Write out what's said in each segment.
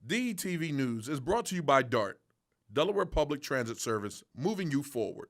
DETV News is brought to you by DART, Delaware Public Transit Service, moving you forward.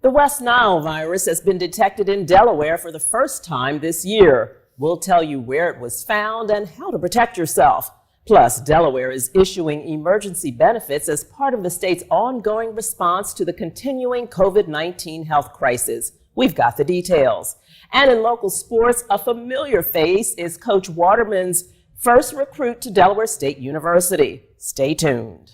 The West Nile virus has been detected in Delaware for the first time this year. We'll tell you where it was found and how to protect yourself. Plus, Delaware is issuing emergency benefits as part of the state's ongoing response to the continuing COVID-19 health crisis. We've got the details. And in local sports, a familiar face is Coach Waterman's first recruit to Delaware State University. Stay tuned.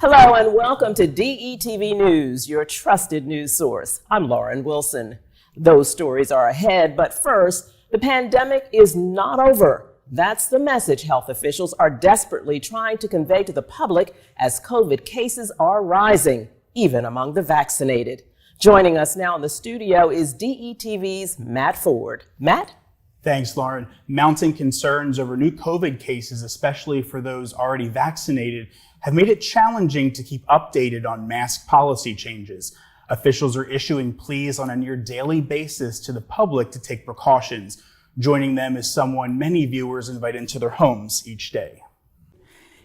Hello and welcome to DETV News, your trusted news source. I'm Lauren Wilson. Those stories are ahead, but first, the pandemic is not over. That's the message health officials are desperately trying to convey to the public as COVID cases are rising, even among the vaccinated. Joining us now in the studio is DETV's Matt Ford. Matt? Thanks, Lauren. Mounting concerns over new COVID cases, especially for those already vaccinated, have made it challenging to keep updated on mask policy changes. Officials are issuing pleas on a near daily basis to the public to take precautions. Joining them is someone many viewers invite into their homes each day.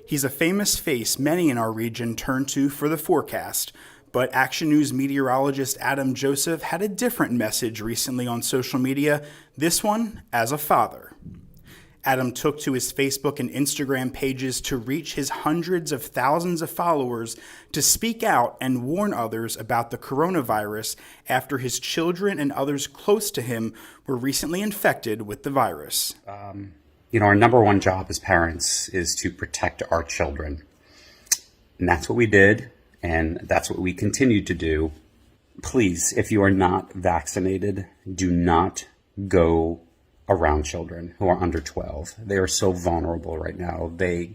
He's a famous face many in our region turn to for the forecast, but Action News meteorologist Adam Joseph had a different message recently on social media, this one as a father. Adam took to his Facebook and Instagram pages to reach his hundreds of thousands of followers to speak out and warn others about the coronavirus after his children and others close to him were recently infected with the virus. Our number one job as parents is to protect our children. And that's what we did, and that's what we continue to do. Please, if you are not vaccinated, do not go around children who are under 12. They are so vulnerable right now. They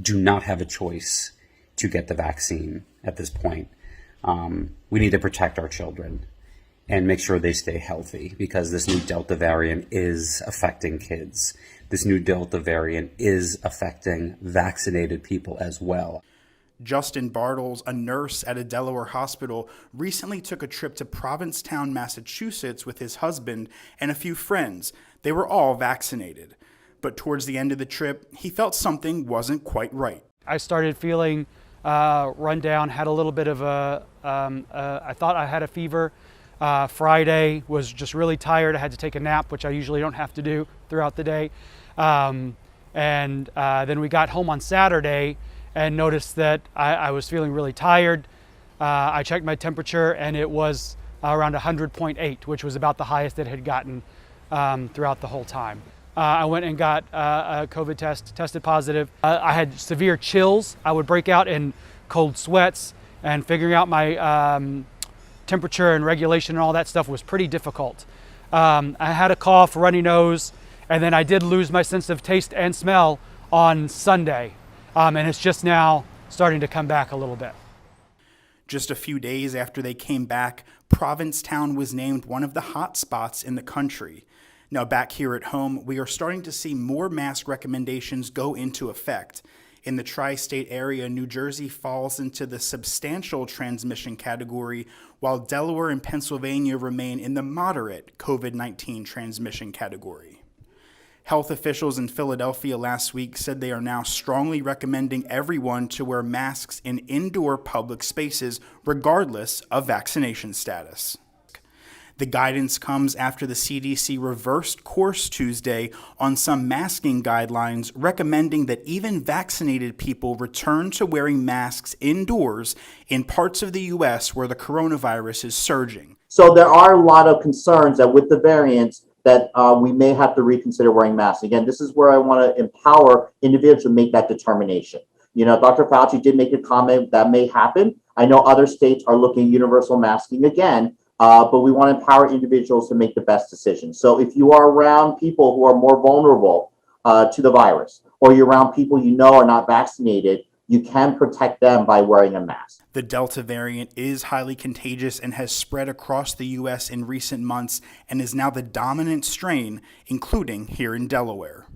do not have a choice to get the vaccine at this point. We need to protect our children and make sure they stay healthy because this new Delta variant is affecting kids. This new Delta variant is affecting vaccinated people as well. Justin Bartles, a nurse at a Delaware hospital, recently took a trip to Provincetown, Massachusetts with his husband and a few friends. They were all vaccinated. But towards the end of the trip, he felt something wasn't quite right. I started feeling run down, had a little bit of I thought I had a fever. Friday was just really tired. I had to take a nap, which I usually don't have to do throughout the day. Then we got home on Saturday and noticed that I was feeling really tired. I checked my temperature and it was around 100.8, which was about the highest it had gotten throughout the whole time. I went and got a COVID test, tested positive. I had severe chills. I would break out in cold sweats, and figuring out my temperature and regulation and all that stuff was pretty difficult. I had a cough, runny nose, and then I did lose my sense of taste and smell on Sunday. And it's just now starting to come back a little bit. Just a few days after they came back, Provincetown was named one of the hot spots in the country. Now back here at home, we are starting to see more mask recommendations go into effect. In the tri-state area, New Jersey falls into the substantial transmission category, while Delaware and Pennsylvania remain in the moderate COVID-19 transmission category. Health officials in Philadelphia last week said they are now strongly recommending everyone to wear masks in indoor public spaces, regardless of vaccination status. The guidance comes after the CDC reversed course Tuesday on some masking guidelines, recommending that even vaccinated people return to wearing masks indoors in parts of the U.S. where the coronavirus is surging. So there are a lot of concerns that with the variants, that we may have to reconsider wearing masks. Again, this is where I want to empower individuals to make that determination. Dr. Fauci did make a comment that may happen. I know other states are looking at universal masking again, but we want to empower individuals to make the best decision. So if you are around people who are more vulnerable to the virus, or you're around people are not vaccinated, you can protect them by wearing a mask. The Delta variant is highly contagious and has spread across the U.S. in recent months and is now the dominant strain, including here in Delaware.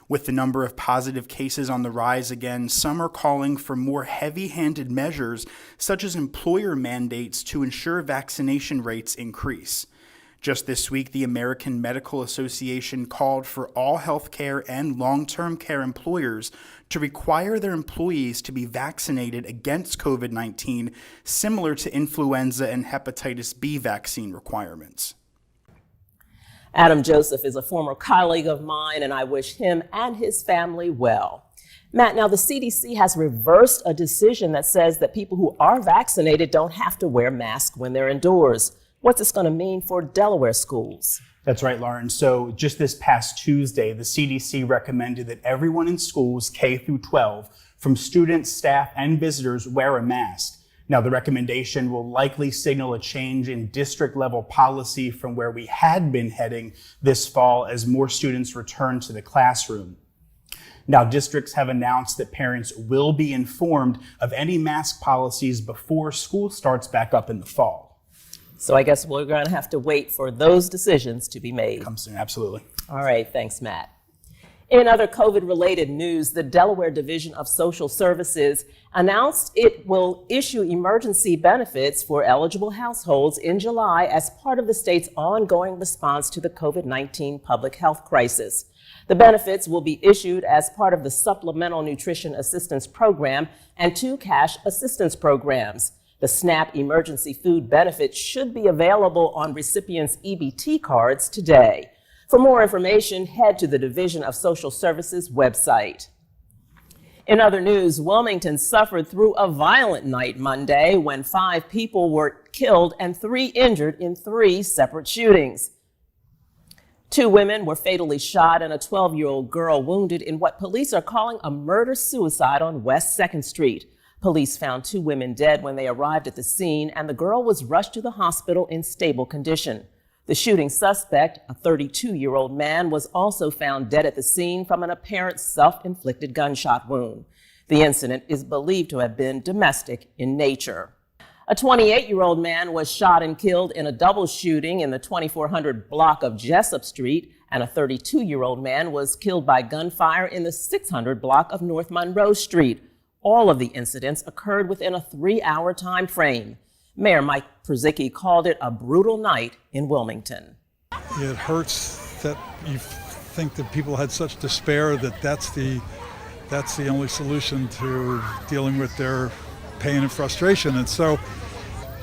With the number of positive cases on the rise again, some are calling for more heavy-handed measures, such as employer mandates to ensure vaccination rates increase. Just this week, the American Medical Association called for all healthcare and long-term care employers to require their employees to be vaccinated against COVID-19, similar to influenza and hepatitis B vaccine requirements. Adam Joseph is a former colleague of mine, and I wish him and his family well. Matt, now the CDC has reversed a decision that says that people who are vaccinated don't have to wear masks when they're indoors. What's this going to mean for Delaware schools? That's right, Lauren. So just this past Tuesday, the CDC recommended that everyone in schools K through 12, from students, staff, and visitors, wear a mask. Now, the recommendation will likely signal a change in district-level policy from where we had been heading this fall as more students return to the classroom. Now, districts have announced that parents will be informed of any mask policies before school starts back up in the fall. So I guess we're going to have to wait for those decisions to be made. Come soon, absolutely. All right, thanks, Matt. In other COVID-related news, the Delaware Division of Social Services announced it will issue emergency benefits for eligible households in July as part of the state's ongoing response to the COVID-19 public health crisis. The benefits will be issued as part of the Supplemental Nutrition Assistance Program and 2 cash assistance programs. The SNAP emergency food benefit should be available on recipients' EBT cards today. For more information, head to the Division of Social Services website. In other news, Wilmington suffered through a violent night Monday when 5 people were killed and 3 injured in 3 separate shootings. 2 women were fatally shot and a 12-year-old girl wounded in what police are calling a murder-suicide on West 2nd Street. Police found 2 women dead when they arrived at the scene, and the girl was rushed to the hospital in stable condition. The shooting suspect, a 32-year-old man, was also found dead at the scene from an apparent self-inflicted gunshot wound. The incident is believed to have been domestic in nature. A 28-year-old man was shot and killed in a double shooting in the 2400 block of Jessup Street, and a 32-year-old man was killed by gunfire in the 600 block of North Monroe Street. All of the incidents occurred within a 3-hour time frame. Mayor Mike Przicki called it a brutal night in Wilmington. It hurts that you think that people had such despair that that's the only solution to dealing with their pain and frustration. And so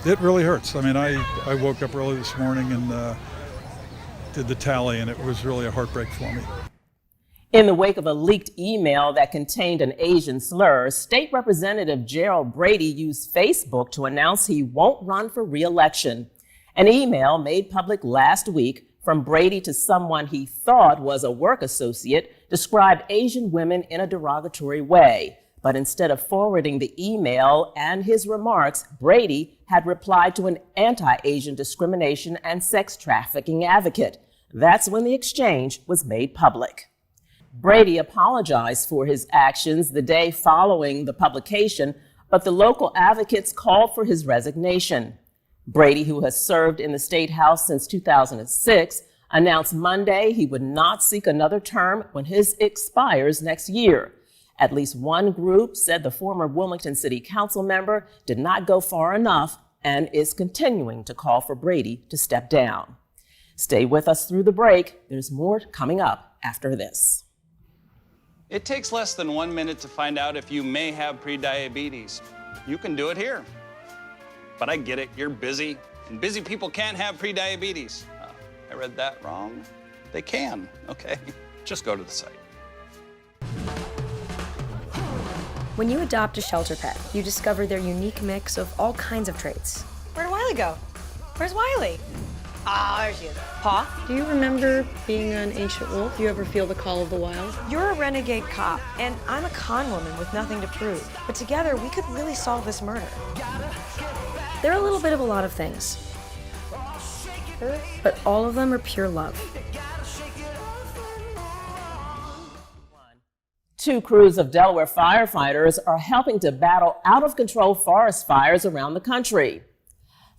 it really hurts. I mean, I woke up early this morning and did the tally, and it was really a heartbreak for me. In the wake of a leaked email that contained an Asian slur, State Representative Gerald Brady used Facebook to announce he won't run for re-election. An email made public last week from Brady to someone he thought was a work associate described Asian women in a derogatory way. But instead of forwarding the email and his remarks, Brady had replied to an anti-Asian discrimination and sex trafficking advocate. That's when the exchange was made public. Brady apologized for his actions the day following the publication, but the local advocates called for his resignation. Brady, who has served in the State House since 2006, announced Monday he would not seek another term when his expires next year. At least one group said the former Wilmington City Council member did not go far enough and is continuing to call for Brady to step down. Stay with us through the break. There's more coming up after this. It takes less than 1 minute to find out if you may have prediabetes. You can do it here. But I get it, you're busy, and busy people can't have prediabetes. I read that wrong. They can, okay? Just go to the site. When you adopt a shelter pet, you discover their unique mix of all kinds of traits. Where'd Wiley go? Where's Wiley? Ah, there she is. Paw? Do you remember being an ancient wolf? Do you ever feel the call of the wild? You're a renegade cop, and I'm a con woman with nothing to prove. But together, we could really solve this murder. They're a little bit of a lot of things, but all of them are pure love. 2 crews of Delaware firefighters are helping to battle out-of-control forest fires around the country.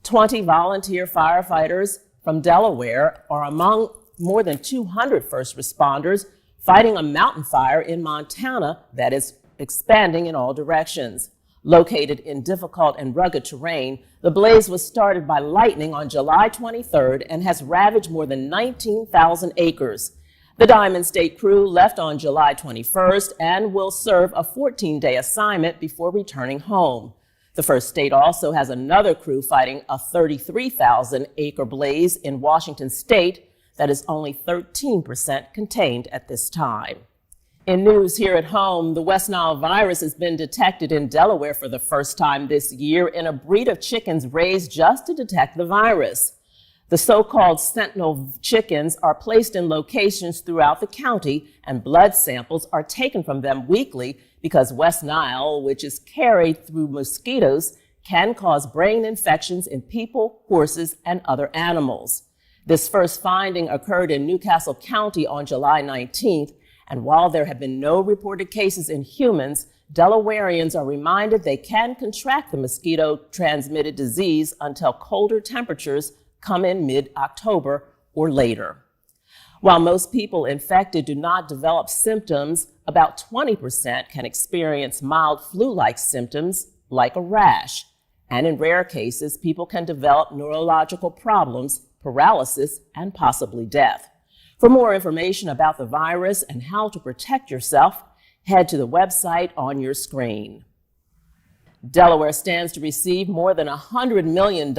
20 volunteer firefighters from Delaware are among more than 200 first responders fighting a mountain fire in Montana that is expanding in all directions. Located in difficult and rugged terrain, the blaze was started by lightning on July 23rd and has ravaged more than 19,000 acres. The Diamond State crew left on July 21st and will serve a 14-day assignment before returning home. The First State also has another crew fighting a 33,000-acre blaze in Washington State that is only 13% contained at this time. In news here at home, the West Nile virus has been detected in Delaware for the first time this year in a breed of chickens raised just to detect the virus. The so-called sentinel chickens are placed in locations throughout the county, and blood samples are taken from them weekly because West Nile, which is carried through mosquitoes, can cause brain infections in people, horses, and other animals. This first finding occurred in Newcastle County on July 19th, and while there have been no reported cases in humans, Delawareans are reminded they can contract the mosquito-transmitted disease until colder temperatures come in mid-October or later. While most people infected do not develop symptoms, about 20% can experience mild flu-like symptoms like a rash. And in rare cases, people can develop neurological problems, paralysis, and possibly death. For more information about the virus and how to protect yourself, head to the website on your screen. Delaware stands to receive more than $100 million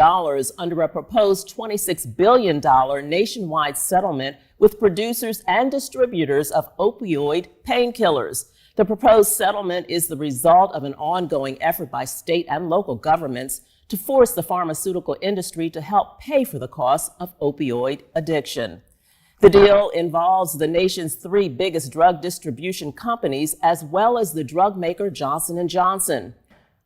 under a proposed $26 billion nationwide settlement with producers and distributors of opioid painkillers. The proposed settlement is the result of an ongoing effort by state and local governments to force the pharmaceutical industry to help pay for the costs of opioid addiction. The deal involves the nation's 3 biggest drug distribution companies, as well as the drug maker Johnson & Johnson.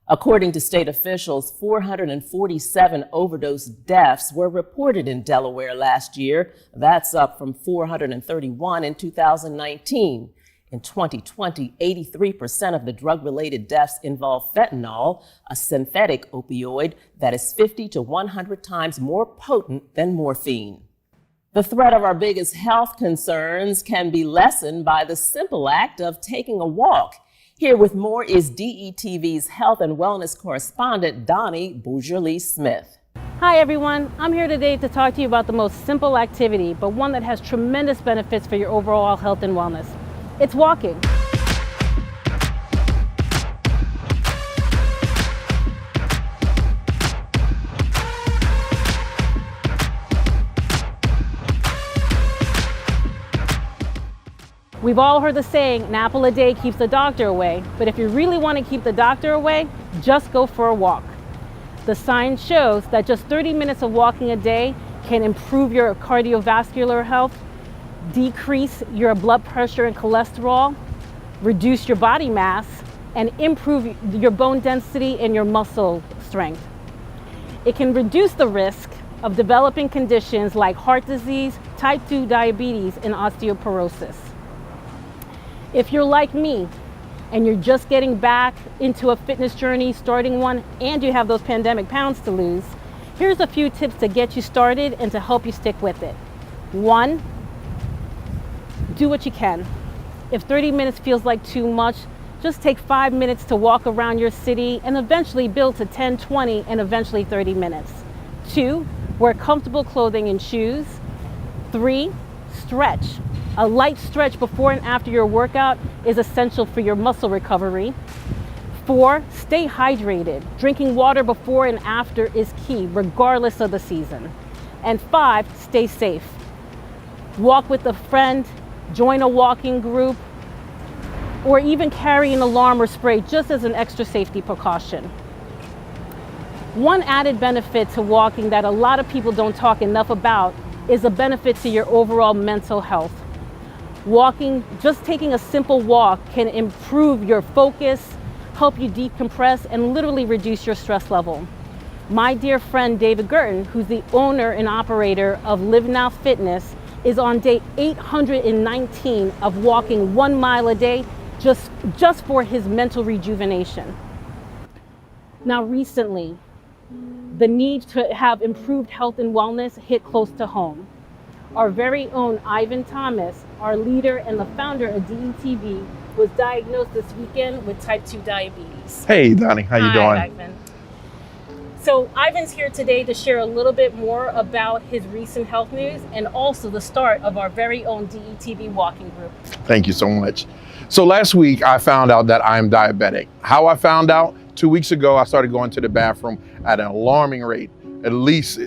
According to state officials, 447 overdose deaths were reported in Delaware last year. That's up from 431 in 2019. In 2020, 83% of the drug-related deaths involve fentanyl, a synthetic opioid that is 50 to 100 times more potent than morphine. The threat of our biggest health concerns can be lessened by the simple act of taking a walk. Here with more is DETV's health and wellness correspondent, Donnie Bourgeois-Smith. Hi everyone, I'm here today to talk to you about the most simple activity, but one that has tremendous benefits for your overall health and wellness. It's walking. We've all heard the saying, an apple a day keeps the doctor away, but if you really want to keep the doctor away, just go for a walk. The science shows that just 30 minutes of walking a day can improve your cardiovascular health, decrease your blood pressure and cholesterol, reduce your body mass, and improve your bone density and your muscle strength. It can reduce the risk of developing conditions like heart disease, type 2 diabetes, and osteoporosis. If you're like me and you're just getting back into a fitness journey, starting one, and you have those pandemic pounds to lose, here's a few tips to get you started and to help you stick with it. 1, do what you can. If 30 minutes feels like too much, just take 5 minutes to walk around your city and eventually build to 10, 20, and eventually 30 minutes. 2, wear comfortable clothing and shoes. 3, stretch. A light stretch before and after your workout is essential for your muscle recovery. 4, stay hydrated. Drinking water before and after is key, regardless of the season. And 5, stay safe. Walk with a friend, join a walking group, or even carry an alarm or spray just as an extra safety precaution. One added benefit to walking that a lot of people don't talk enough about is a benefit to your overall mental health. Walking, just taking a simple walk, can improve your focus, help you decompress, and literally reduce your stress level. My dear friend David Gurton, who's the owner and operator of Live Now Fitness, is on day 819 of walking 1 mile a day just for his mental rejuvenation. Now recently, the need to have improved health and wellness hit close to home. Our very own Ivan Thomas our leader and the founder of DETV, was diagnosed this weekend with type 2 diabetes. Hey, Donnie, how you doing? Ivan. So Ivan's here today to share a little bit more about his recent health news and also the start of our very own DETV walking group. Thank you so much. So last week I found out that I'm diabetic. How I found out? 2 weeks ago, I started going to the bathroom at an alarming rate. At least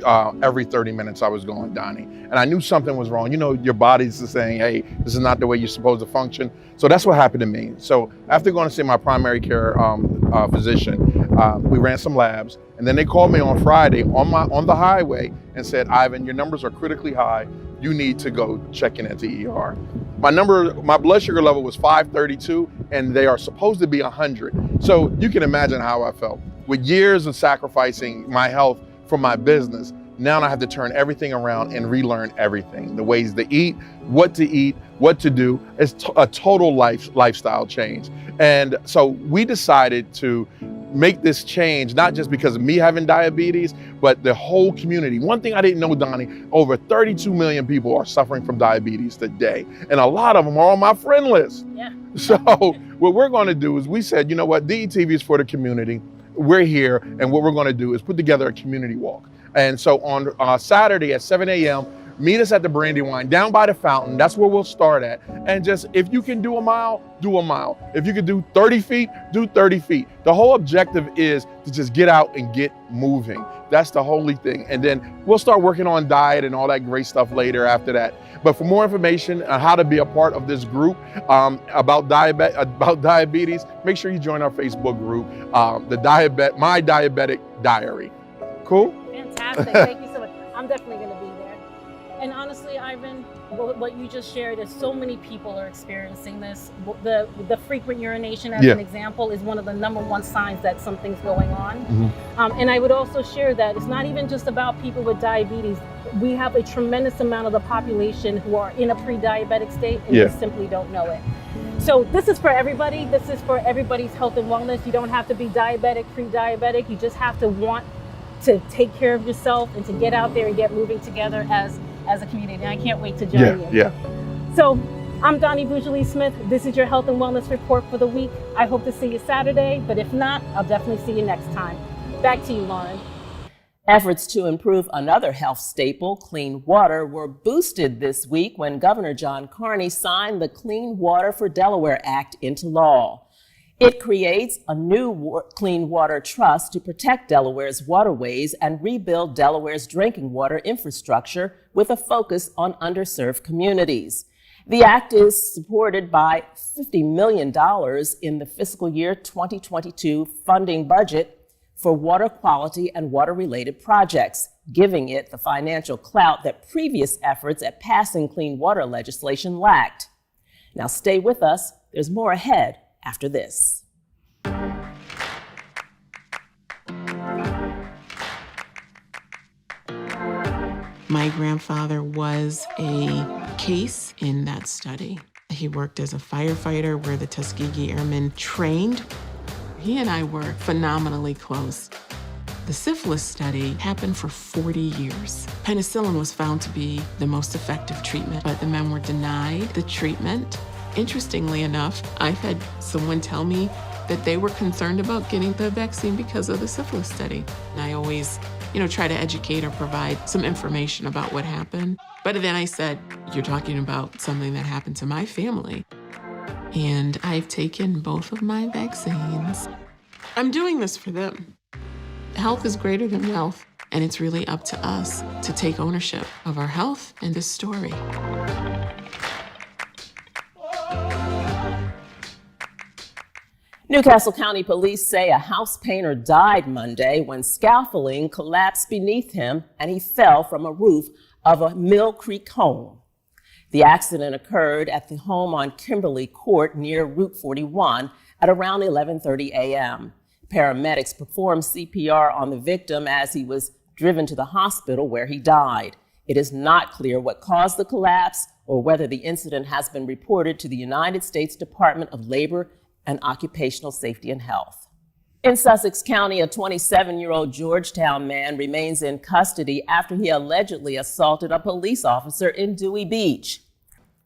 every 30 minutes I was going, Donnie. And I knew something was wrong. You know, your body's saying, hey, this is not the way you're supposed to function. So that's what happened to me. So after going to see my primary care physician, we ran some labs. And then they called me on Friday on the highway and said, Ivan, your numbers are critically high. You need to go check in at the ER. My blood sugar level was 532, and they are supposed to be 100. So you can imagine how I felt. With years of sacrificing my health for my business, now I have to turn everything around and relearn everything. The ways to eat, what to do. It's a total lifestyle change. And so we decided to make this change, not just because of me having diabetes, but the whole community. One thing I didn't know, Donnie, over 32 million people are suffering from diabetes today. And a lot of them are on my friend list. Yeah. So what we're going to do is we said, you know what, DETV is for the community. We're here, and what we're going to do is put together a community walk. And so on Saturday at 7 a.m., meet us at the Brandywine down by the fountain. That's where we'll start at. And just, if you can do a mile, do a mile. If you can do 30 feet, do 30 feet. The whole objective is to just get out and get moving. That's the holy thing. And then we'll start working on diet and all that great stuff later after that. But for more information on how to be a part of this group about diabetes, make sure you join our Facebook group, My Diabetic Diary. Cool? Fantastic. Thank you so much. I'm definitely going to be there. And honestly, Ivan, what you just shared is so many people are experiencing this. The frequent urination, as an example, is one of the #1 signs that something's going on. Mm-hmm. And I would also share that it's not even just about people with diabetes. We have a tremendous amount of the population who are in a pre-diabetic state and just simply don't know it. So this is for everybody. This is for everybody's health and wellness. You don't have to be diabetic, pre-diabetic. You just have to want to take care of yourself and to get out there and get moving together as a community. And I can't wait to join you. Yeah. So I'm Donnie Bougeli-Smith. This is your health and wellness report for the week. I hope to see you Saturday, but if not, I'll definitely see you next time. Back to you, Lauren. Efforts to improve another health staple, clean water, were boosted this week when Governor John Carney signed the Clean Water for Delaware Act into law. It creates a new clean water trust to protect Delaware's waterways and rebuild Delaware's drinking water infrastructure with a focus on underserved communities. The act is supported by $50 million in the fiscal year 2022 funding budget for water quality and water-related projects, giving it the financial clout that previous efforts at passing clean water legislation lacked. Now stay with us. There's more ahead after this. My grandfather was a case in that study. He worked as a firefighter where the Tuskegee Airmen trained. He and I were phenomenally close. The syphilis study happened for 40 years. Penicillin was found to be the most effective treatment, but the men were denied the treatment. Interestingly enough, I've had someone tell me that they were concerned about getting the vaccine because of the syphilis study. And I always, try to educate or provide some information about what happened. But then I said, you're talking about something that happened to my family. And I've taken both of my vaccines. I'm doing this for them. Health is greater than wealth, and it's really up to us to take ownership of our health and this story. Newcastle County Police say a house painter died Monday when scaffolding collapsed beneath him and he fell from a roof of a Mill Creek home. The accident occurred at the home on Kimberly Court near Route 41 at around 11:30 a.m. Paramedics performed CPR on the victim as he was driven to the hospital where he died. It is not clear what caused the collapse or whether the incident has been reported to the United States Department of Labor and Occupational Safety and Health. In Sussex County, a 27-year-old Georgetown man remains in custody after he allegedly assaulted a police officer in Dewey Beach.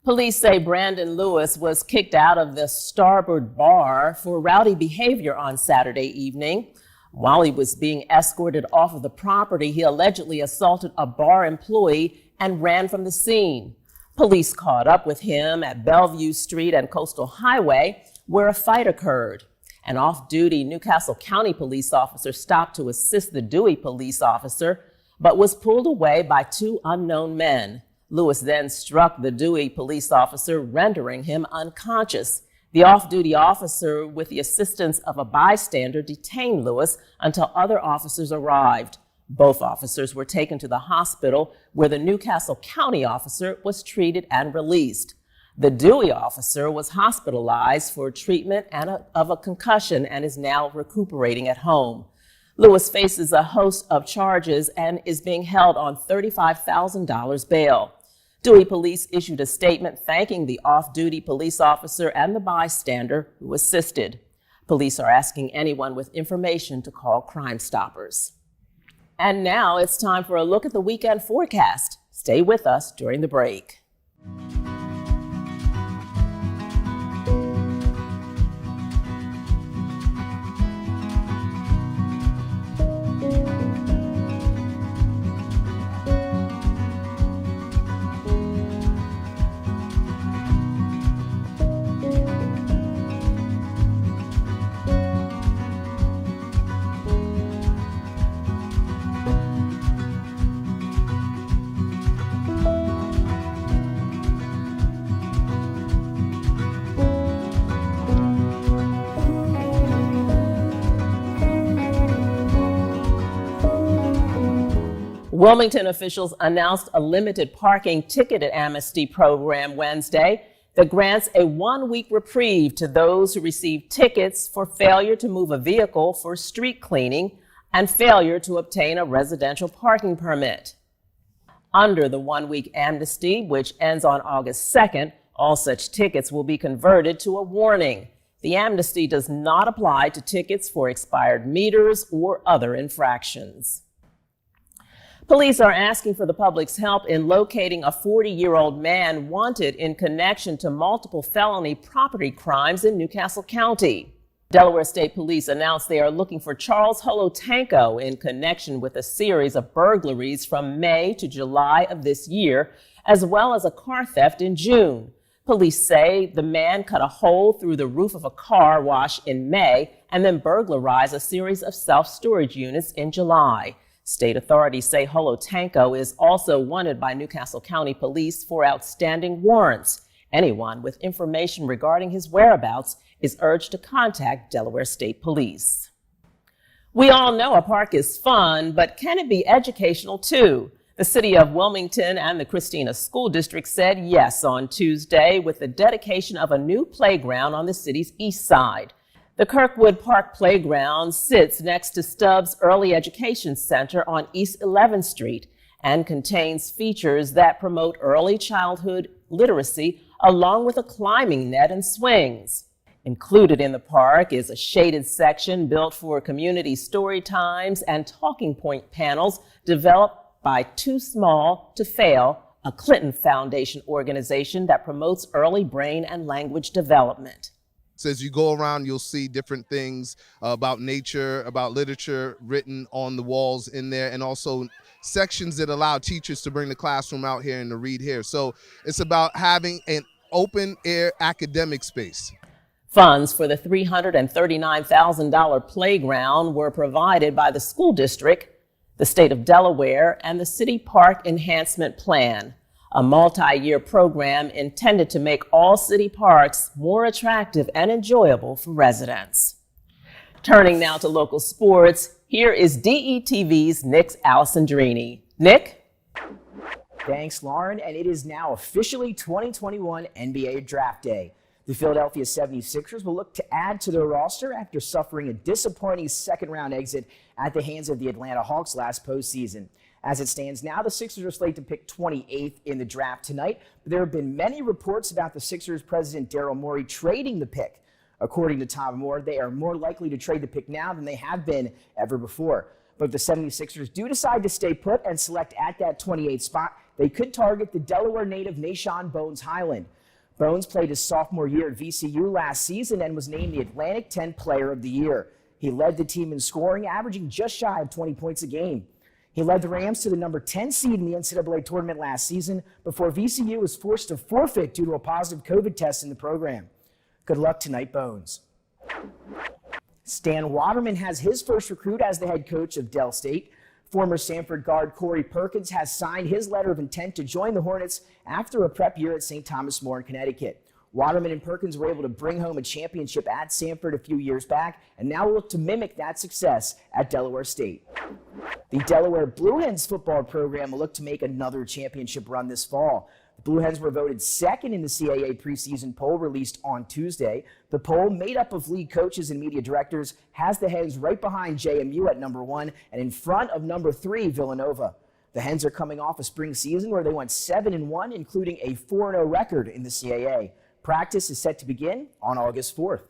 Police say Brandon Lewis was kicked out of the Starboard Bar for rowdy behavior on Saturday evening. While he was being escorted off of the property, he allegedly assaulted a bar employee and ran from the scene. Police caught up with him at Bellevue Street and Coastal Highway, where a fight occurred. An off-duty Newcastle County police officer stopped to assist the Dewey police officer, but was pulled away by two unknown men. Lewis then struck the Dewey police officer, rendering him unconscious. The off-duty officer, with the assistance of a bystander, detained Lewis until other officers arrived. Both officers were taken to the hospital, where the Newcastle County officer was treated and released. The Dewey officer was hospitalized for treatment of a concussion and is now recuperating at home. Lewis faces a host of charges and is being held on $35,000 bail. Dewey police issued a statement thanking the off-duty police officer and the bystander who assisted. Police are asking anyone with information to call Crime Stoppers. And now it's time for a look at the weekend forecast. Stay with us during the break. Wilmington officials announced a limited parking ticket at Amnesty program Wednesday that grants a one-week reprieve to those who receive tickets for failure to move a vehicle for street cleaning and failure to obtain a residential parking permit. Under the one-week amnesty, which ends on August 2nd, all such tickets will be converted to a warning. The amnesty does not apply to tickets for expired meters or other infractions. Police are asking for the public's help in locating a 40-year-old man wanted in connection to multiple felony property crimes in Newcastle County. Delaware State Police announced they are looking for Charles Holotanko in connection with a series of burglaries from May to July of this year, as well as a car theft in June. Police say the man cut a hole through the roof of a car wash in May and then burglarized a series of self-storage units in July. State authorities say Holotanko is also wanted by Newcastle County Police for outstanding warrants. Anyone with information regarding his whereabouts is urged to contact Delaware State Police. We all know a park is fun, but can it be educational too? The city of Wilmington and the Christina School District said yes on Tuesday with the dedication of a new playground on the city's east side. The Kirkwood Park Playground sits next to Stubbs Early Education Center on East 11th Street and contains features that promote early childhood literacy along with a climbing net and swings. Included in the park is a shaded section built for community story times and talking point panels developed by Too Small to Fail, a Clinton Foundation organization that promotes early brain and language development. So as you go around, you'll see different things about nature, about literature written on the walls in there, and also sections that allow teachers to bring the classroom out here and to read here. So it's about having an open air academic space. Funds for the $339,000 playground were provided by the school district, the state of Delaware, and the City Park Enhancement Plan, a multi-year program intended to make all city parks more attractive and enjoyable for residents. Turning now to local sports, here is DETV's Nick's Alessandrini. Nick? Thanks, Lauren, and it is now officially 2021 NBA Draft Day. The Philadelphia 76ers will look to add to their roster after suffering a disappointing second-round exit at the hands of the Atlanta Hawks last postseason. As it stands now, the Sixers are slated to pick 28th in the draft tonight, but there have been many reports about the Sixers president Daryl Morey trading the pick. According to Tom Moore, they are more likely to trade the pick now than they have been ever before. But if the 76ers do decide to stay put and select at that 28th spot, they could target the Delaware native Nashawn Bones Highland. Bones played his sophomore year at VCU last season and was named the Atlantic 10 Player of the Year. He led the team in scoring, averaging just shy of 20 points a game. He led the Rams to the number 10 seed in the NCAA tournament last season before VCU was forced to forfeit due to a positive COVID test in the program. Good luck tonight, Bones. Stan Waterman has his first recruit as the head coach of Del State. Former Sanford guard Corey Perkins has signed his letter of intent to join the Hornets after a prep year at St. Thomas More in Connecticut. Waterman and Perkins were able to bring home a championship at Sanford a few years back and now look to mimic that success at Delaware State. The Delaware Blue Hens football program will look to make another championship run this fall. The Blue Hens were voted second in the CAA preseason poll released on Tuesday. The poll, made up of league coaches and media directors, has the Hens right behind JMU at number 1 and in front of number 3, Villanova. The Hens are coming off a spring season where they went 7-1, including a 4-0 record in the CAA. Practice is set to begin on August 4th.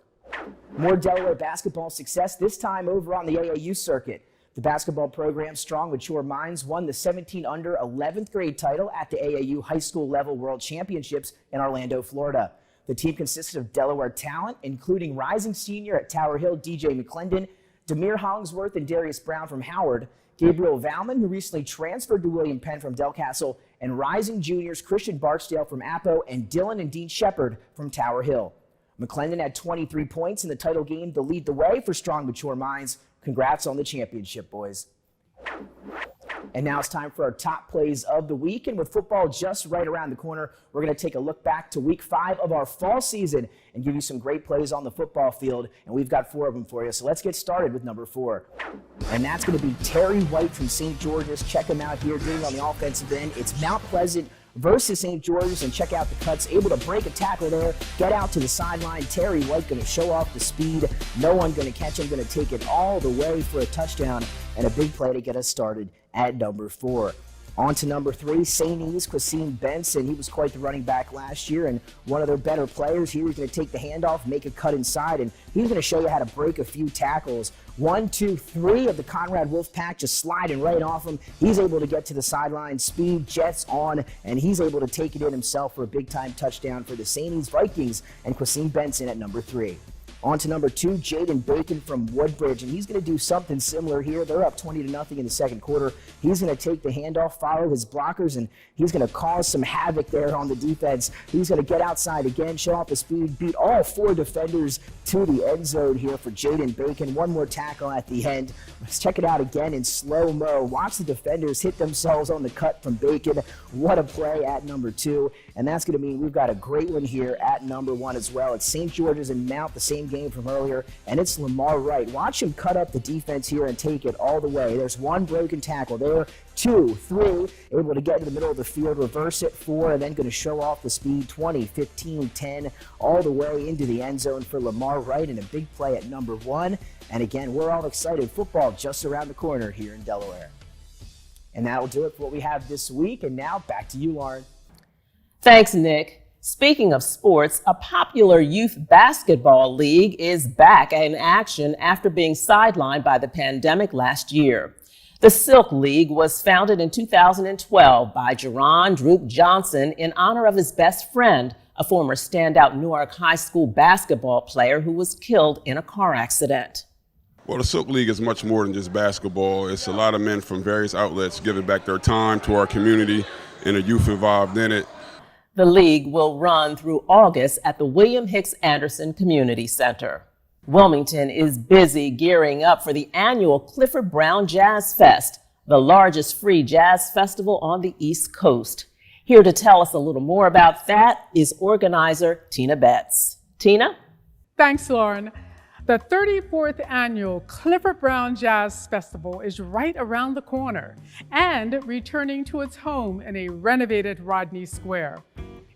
More Delaware basketball success, this time over on the AAU circuit. The basketball program Strong Mature Minds won the 17-under 11th grade title at the AAU high school level world championships in Orlando, Florida. The team consisted of Delaware talent, including rising senior at Tower Hill DJ McClendon, Demir Hollingsworth and Darius Brown from Howard, Gabriel Valman, who recently transferred to William Penn from Del Castle, and rising juniors Christian Barksdale from Apo and Dylan and Dean Shepard from Tower Hill. McClendon had 23 points in the title game to lead the way for Strong Mature Minds. Congrats on the championship, boys. And now it's time for our top plays of the week. And with football just right around the corner, we're going to take a look back to week 5 of our fall season and give you some great plays on the football field. And we've got 4 of them for you. So let's get started with number 4. And that's going to be Terry White from St. George's. Check him out here doing on the offensive end. It's Mount Pleasant versus St. George's, and check out the cuts. Able to break a tackle there, get out to the sideline. Terry White going to show off the speed. No one going to catch him, going to take it all the way for a touchdown and a big play to get us started at number 4. On to number 3, St. E's Quasine Benson. He was quite the running back last year and one of their better players. Here he's going to take the handoff, make a cut inside, and he's going to show you how to break a few tackles. 1, 2, 3 of the Conrad Wolfpack just sliding right off him. He's able to get to the sideline, speed, jets on, and he's able to take it in himself for a big-time touchdown for the St. E's Vikings and Quasine Benson at number 3. On to number 2, Jaden Bacon from Woodbridge, and he's going to do something similar here. They're up 20-0 in the second quarter. He's going to take the handoff, follow his blockers, and he's going to cause some havoc there on the defense. He's going to get outside again, show off the speed, beat all 4 defenders to the end zone here for Jaden Bacon. One more tackle at the end. Let's check it out again in slow-mo. Watch the defenders hit themselves on the cut from Bacon. What a play at number 2. And that's going to mean we've got a great one here at number 1 as well. It's St. George's and Mount, the same game from earlier, and it's Lamar Wright. Watch him cut up the defense here and take it all the way. There's 1 broken tackle there, 2, 3, able to get to the middle of the field, reverse it, 4, and then going to show off the speed, 20, 15, 10, all the way into the end zone for Lamar Wright, and a big play at number 1. And again, we're all excited. Football just around the corner here in Delaware. And that'll do it for what we have this week. And now back to you, Lauren. Thanks, Nick. Speaking of sports, a popular youth basketball league is back in action after being sidelined by the pandemic last year. The Silk League was founded in 2012 by Jerron Droop Johnson in honor of his best friend, a former standout Newark High School basketball player who was killed in a car accident. Well, the Silk League is much more than just basketball. It's a lot of men from various outlets giving back their time to our community and the youth involved in it. The league will run through August at the William Hicks Anderson Community Center. Wilmington is busy gearing up for the annual Clifford Brown Jazz Fest, the largest free jazz festival on the East Coast. Here to tell us a little more about that is organizer Tina Betts. Tina? Thanks, Lauren. The 34th annual Clifford Brown Jazz Festival is right around the corner and returning to its home in a renovated Rodney Square.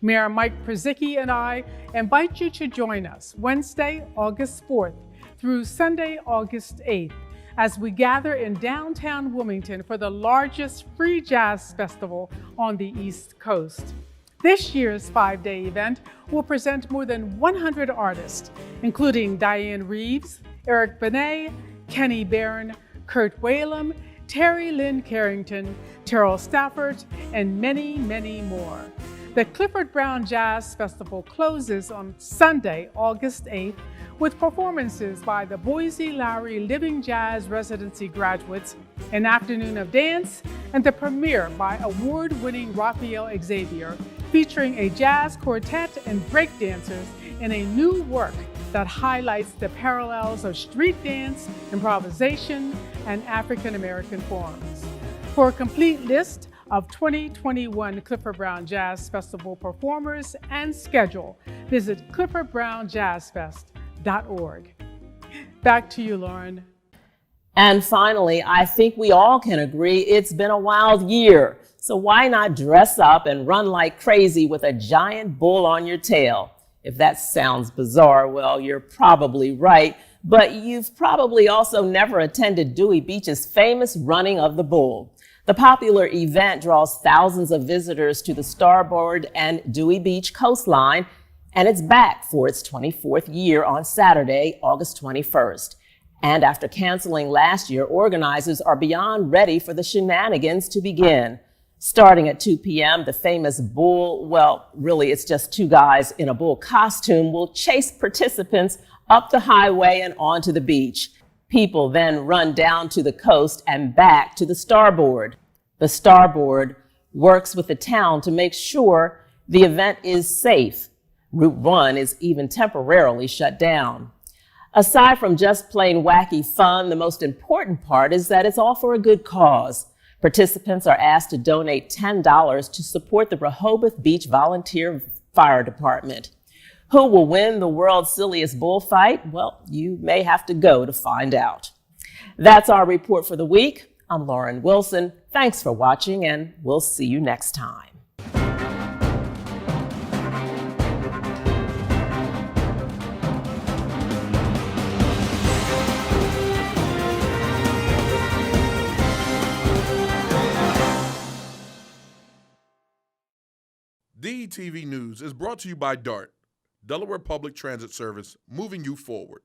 Mayor Mike Przicki and I invite you to join us Wednesday, August 4th through Sunday, August 8th, as we gather in downtown Wilmington for the largest free jazz festival on the East Coast. This year's 5-day event will present more than 100 artists, including Diane Reeves, Eric Benet, Kenny Barron, Kurt Whalum, Terry Lynn Carrington, Terrell Stafford, and many, many more. The Clifford Brown Jazz Festival closes on Sunday, August 8th, with performances by the Boise Lowry Living Jazz Residency graduates, an afternoon of dance, and the premiere by award-winning Raphael Xavier, featuring a jazz quartet and breakdancers in a new work that highlights the parallels of street dance, improvisation, and African American forms. For a complete list of 2021 Clifford Brown Jazz Festival performers and schedule, visit cliffordbrownjazzfest.org. Back to you, Lauren. And finally, I think we all can agree it's been a wild year. So why not dress up and run like crazy with a giant bull on your tail? If that sounds bizarre, well, you're probably right. But you've probably also never attended Dewey Beach's famous Running of the Bull. The popular event draws thousands of visitors to the Starboard and Dewey Beach coastline, and it's back for its 24th year on Saturday, August 21st. And after canceling last year, organizers are beyond ready for the shenanigans to begin. Starting at 2 p.m., the famous bull, well, really it's just two guys in a bull costume, will chase participants up the highway and onto the beach. People then run down to the coast and back to the Starboard. The Starboard works with the town to make sure the event is safe. Route 1 is even temporarily shut down. Aside from just plain wacky fun, the most important part is that it's all for a good cause. Participants are asked to donate $10 to support the Rehoboth Beach Volunteer Fire Department. Who will win the world's silliest bullfight? Well, you may have to go to find out. That's our report for the week. I'm Lauren Wilson. Thanks for watching, and we'll see you next time. DETV News is brought to you by DART, Delaware Public Transit Service, moving you forward.